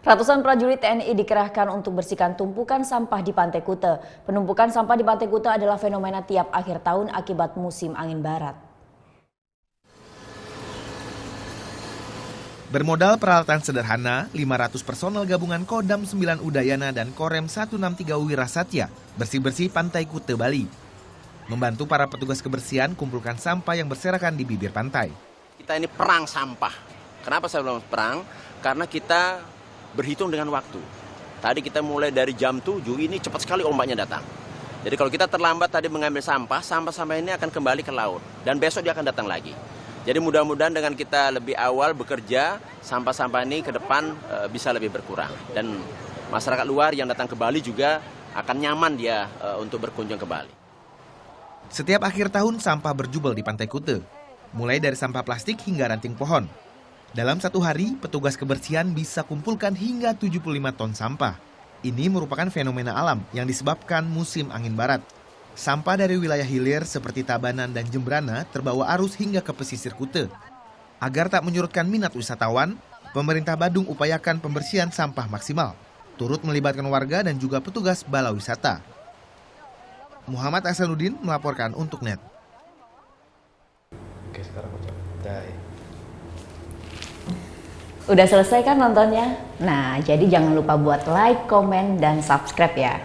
Ratusan prajurit TNI dikerahkan untuk bersihkan tumpukan sampah di Pantai Kute. Penumpukan sampah di Pantai Kute adalah fenomena tiap akhir tahun akibat musim angin barat. Bermodal peralatan sederhana, 500 personel gabungan Kodam 9 Udayana dan Korem 163 Wirasatya bersih-bersih Pantai Kute, Bali. Membantu para petugas kebersihan kumpulkan sampah yang berserakan di bibir pantai. Kita ini perang sampah. Kenapa saya bilang perang? Karena kita berhitung dengan waktu. Tadi kita mulai dari jam 7, ini cepat sekali ombaknya datang. Jadi kalau kita terlambat tadi mengambil sampah ini akan kembali ke laut. Dan besok dia akan datang lagi. Jadi mudah-mudahan dengan kita lebih awal bekerja, sampah-sampah ini ke depan bisa lebih berkurang. Dan masyarakat luar yang datang ke Bali juga akan nyaman dia untuk berkunjung ke Bali. Setiap akhir tahun sampah berjubel di Pantai Kute. Mulai dari sampah plastik hingga ranting pohon. Dalam satu hari, petugas kebersihan bisa kumpulkan hingga 75 ton sampah. Ini merupakan fenomena alam yang disebabkan musim angin barat. Sampah dari wilayah hilir seperti Tabanan dan Jembrana terbawa arus hingga ke pesisir Kute. Agar tak menyurutkan minat wisatawan, pemerintah Badung upayakan pembersihan sampah maksimal, turut melibatkan warga dan juga petugas bala wisata. Muhammad Hasanuddin melaporkan untuk NET. Oke, sekarang ucap dai. Udah selesai kan nontonnya? Nah, jadi jangan lupa buat like, komen, dan subscribe ya.